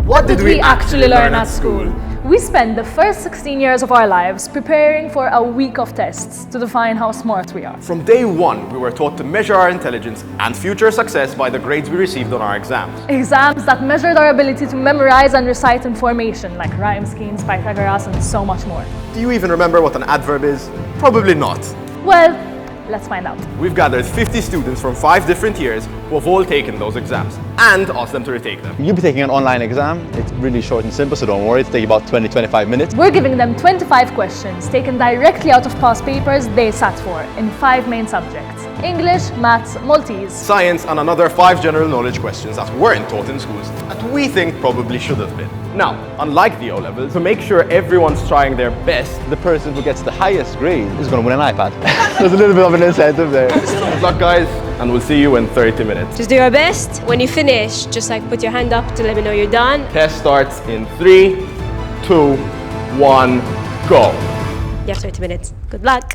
What did we actually learn at school? We spent the first 16 years of our lives preparing for a week of tests to define how smart we are. From day one, we were taught to measure our intelligence and future success by the grades we received on our exams. Exams that measured our ability to memorize and recite information like rhyme schemes, Pythagoras, and so much more. Do you even remember what an adverb is? Probably not. Well, let's find out. We've gathered 50 students from 5 different years who have all taken those exams and asked them to retake them. You'll be taking an online exam. It's really short and simple, so don't worry. It'll take about 20-25 minutes. We're giving them 25 questions taken directly out of past papers they sat for in 5 main subjects: English, Maths, Maltese, Science, and another 5 general knowledge questions that weren't taught in schools that we think probably should have been. Now, unlike the O-levels, to make sure everyone's trying their best, The person who gets the highest grade is going to win an iPad. There's a little bit of an incentive there. good luck guys, and we'll see you in 30 minutes. Just do your best. When you finish, just like put your hand up to let me know you're done. Test starts in 3, 2, 1, go. You have 30 minutes. Good luck.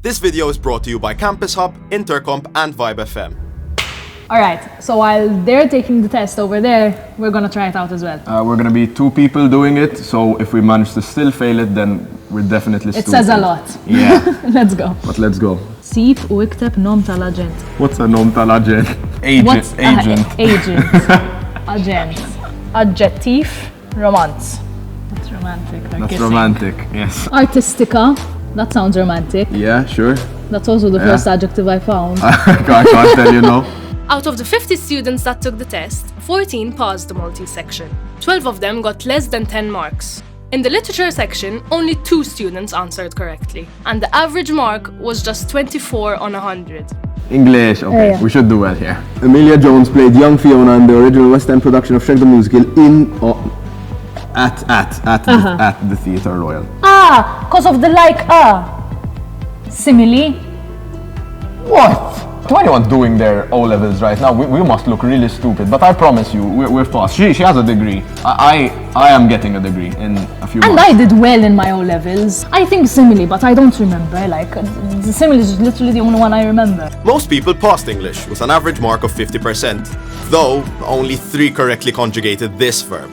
This video is brought to you by Campus Hub, Intercomp, and Vibe FM. Alright, so while they're taking the test over there, we're gonna try it out as well. We're gonna be 2 people doing it, so if we manage to still fail it, then we're definitely It says a lot. Yeah, Let's go. but let's go. Sip u ikteb nom tal-aġent. What's a nom tal-aġent? What's agent? Agent. Adjective. Romance. That's romantic. They're That's kissing. romantic, yes. Artistica. That sounds romantic. Yeah, sure. That's also the first adjective I found. I can't tell you no. Out of the 50 students that took the test, 14 passed the Maltese section. 12 of them got less than 10 marks. In the literature section, only 2 students answered correctly, and the average mark was just 24 on 100. English, okay, Yeah. we should do well here. Emilia Jones played young Fiona in the original West End production of Shrek the Musical at the Theatre Royal. Ah, cause of the simile. What? To anyone doing their O-levels right now, we must look really stupid, but I promise you, we're fast. She has a degree. I am getting a degree in a few And months. I did well in my O-levels. I think simile, but I don't remember. Like, the simile is literally the only one I remember. Most people passed English with an average mark of 50%, though only 3 correctly conjugated this verb.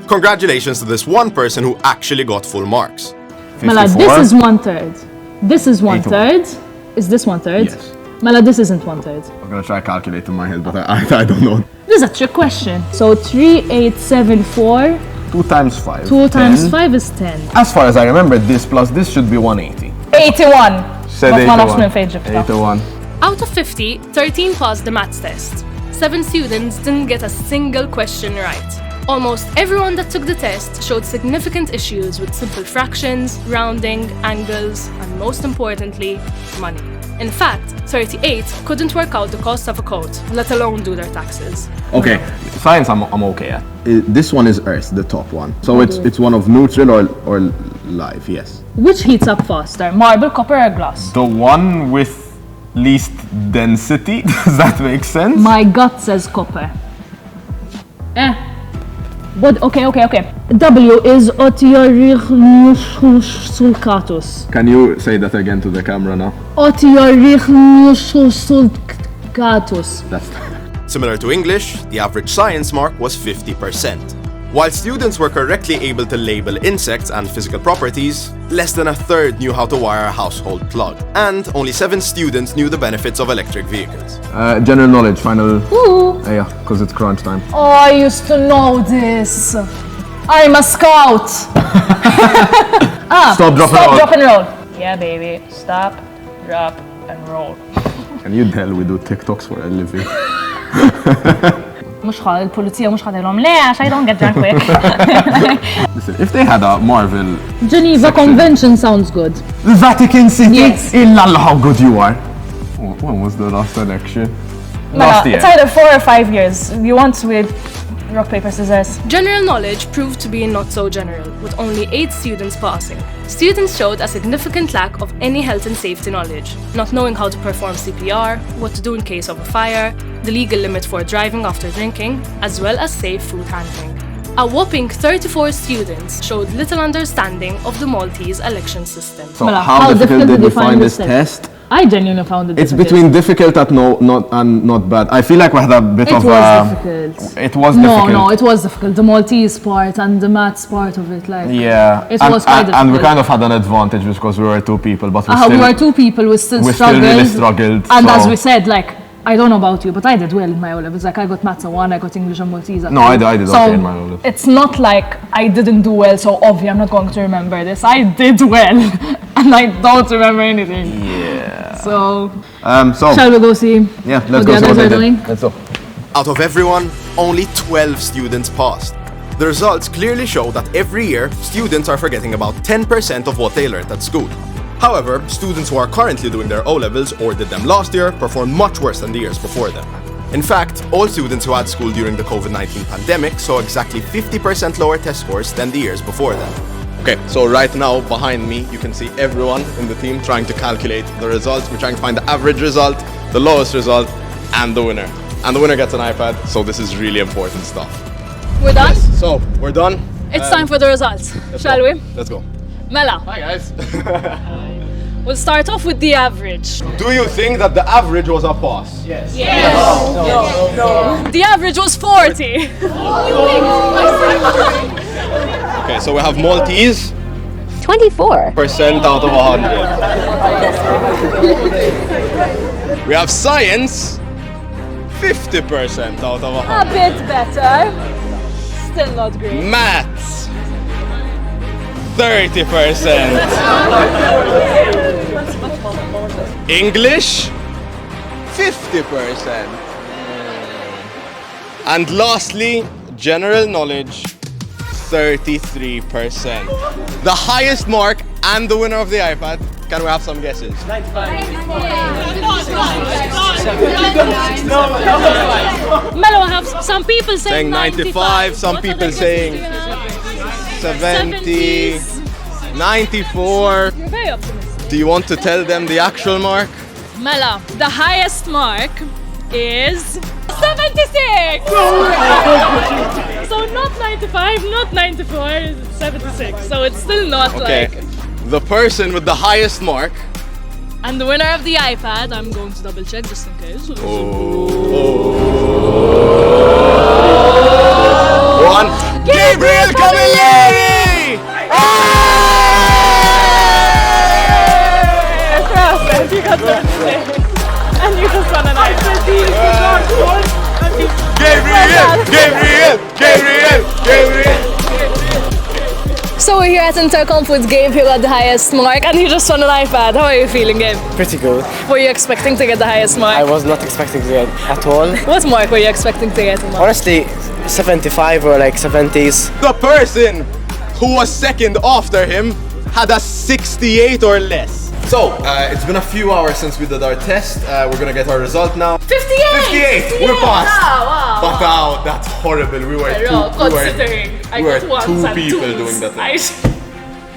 Congratulations to this one person who actually got full marks. Mala, 54? this is 1/3. This is 1/3. Is this 1/3? Yes. Mala, this isn't 1/3. I'm gonna try to calculate in my head, but I don't know. This is a trick question. So 3874, 2 times 5. 2 times 10. 5 is 10. As far as I remember, this plus this should be 180. 81. Said But ma 81. nafx minn fejn ġibta. 81. Out of 50, 13 passed the maths test. 7 students didn't get a single question right. Almost everyone that took the test showed significant issues with simple fractions, rounding, angles, and most importantly, money. In fact, 38 couldn't work out the cost of a coat, let alone do their taxes. Okay, science I'm okay at. This one is Earth, the top one. So it's one of neutral or live, yes. Which heats up faster, marble, copper, or glass? The one with least density, does that make sense? My gut says copper. But okay. W is otiorichnusulcatus. Can you say that again to the camera now? Otiorichnusulcatus. That's similar to English, the average science mark was 50%. While students were correctly able to label insects and physical properties, less than a third knew how to wire a household plug, and only 7 students knew the benefits of electric vehicles. General knowledge, final. Ooh. Yeah, because it's crunch time. Oh, I used to know this. I'm a scout. Stop, drop, and Stop, roll. drop, and roll. Yeah, baby. Stop, drop, and roll. Can you tell we do TikToks for a living? Mux ħal, il-pulizija mux ħadilhom le, għax I don't get drunk quick. Listen, if they had a Marvel... Geneva Convention sounds good. The Vatican City? Yes. Illallah, how good you are. When was the last election? Last year. It's either 4 or 5 years. You want with rock, paper, scissors. General knowledge proved to be not so general, with only 8 students passing. Students showed a significant lack of any health and safety knowledge, not knowing how to perform CPR, what to do in case of a fire, the legal limit for driving after drinking, as well as safe food handling. A whopping 34 students showed little understanding of the Maltese election system. So Mela, how difficult did we find this test? test? I genuinely found it It's difficult. between difficult and not bad. I feel like we had a bit It of was difficult. It was No, difficult. no, it was difficult. The Maltese part and the maths part of it, like. Yeah, It was quite and we difficult. kind of had an advantage because we were two people, but We were two people, we still we struggled. still really struggled. And so. as we said, like, I don't know about you, but I did well in my O-levels. Like, I got maths at 1, I got English and Maltese at 2. No, I did So okay in my O-levels. it's not like I didn't do well, so obviously I'm not going to remember this. I did well, and I don't remember anything. Yeah. So, So shall we go see yeah, what let's the go see others what are they doing? did. Let's go. Out of everyone, only 12 students passed. The results clearly show that every year, students are forgetting about 10% of what they learned at school. However, students who are currently doing their O-levels or did them last year performed much worse than the years before them. In fact, all students who had school during the COVID-19 pandemic saw exactly 50% lower test scores than the years before them. Okay, so right now behind me you can see everyone in the team trying to calculate the results. We're trying to find the average result, the lowest result, and the winner. And the winner gets an iPad, so this is really important stuff. We're done? So, we're done. It's time for the results, shall we? Let's go. Mela, Hi guys. we'll start off with the average. Do you think that the average was a pass? Yes. The average was 40. Okay, so we have Maltese, 24. % out of 100. We have science, 50% out of 100. A bit better. Still not great. Maths, 30%. English, 50%. And lastly, general knowledge, 33%. The highest mark and the winner of the iPad. Can we have some guesses? Melo, I have some people Saying 95, some What are people the saying guesses? 70, 94. You're very optimistic. Do you want to tell them the actual mark? Mela, the highest mark is 76! So not 95, not 94, it's 76. So it's still not Okay. like... The person with the highest mark. And the winner of the iPad, I'm going to double check just in case. One. Gabriel Camilleri! You got 76. And you just won an iPad. Gabriel! So we're here at Intercomp with Gabe, who got the highest mark, and he just won an iPad. How are you feeling, Gabe? Pretty good. Were you expecting to get the highest mark? I was not expecting to get at all. What mark were you expecting to get? Honestly, 75 or like 70s. The person who was second after him had a 68 or less. So, it's been a few hours since we did our test. We're gonna get our result now. 58! 58! We're passed! Wow. But now, that's horrible. We were two people doing that thing.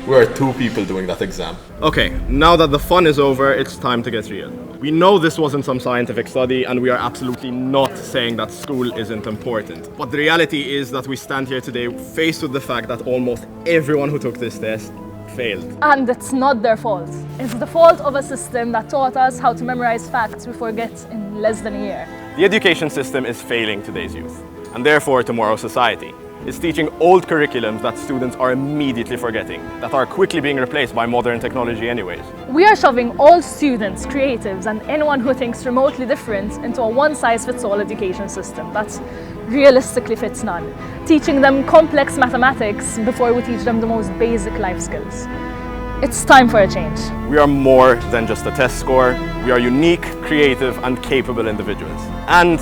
We were two people doing that exam. Okay, now that the fun is over, it's time to get real. We know this wasn't some scientific study, and we are absolutely not saying that school isn't important. But the reality is that we stand here today faced with the fact that almost everyone who took this test failed. And it's not their fault. It's the fault of a system that taught us how to memorize facts we forget in less than a year. The education system is failing today's youth, and therefore tomorrow's society. It's teaching old curriculums that students are immediately forgetting, that are quickly being replaced by modern technology anyways. We are shoving all students, creatives, and anyone who thinks remotely different into a one-size-fits-all education system that realistically fits none, teaching them complex mathematics before we teach them the most basic life skills. It's time for a change. We are more than just a test score. We are unique, creative, and capable individuals. And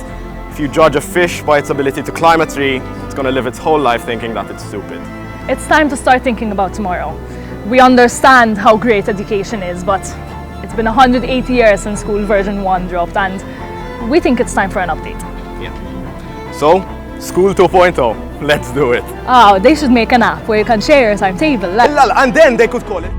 if you judge a fish by its ability to climb a tree, it's going to live its whole life thinking that it's stupid. It's time to start thinking about tomorrow. We understand how great education is, but it's been 180 years since school version 1 dropped, and we think it's time for an update. Yeah. So, School 2.0, let's do it. Oh, they should make an app where you can share your timetable. And then they could call it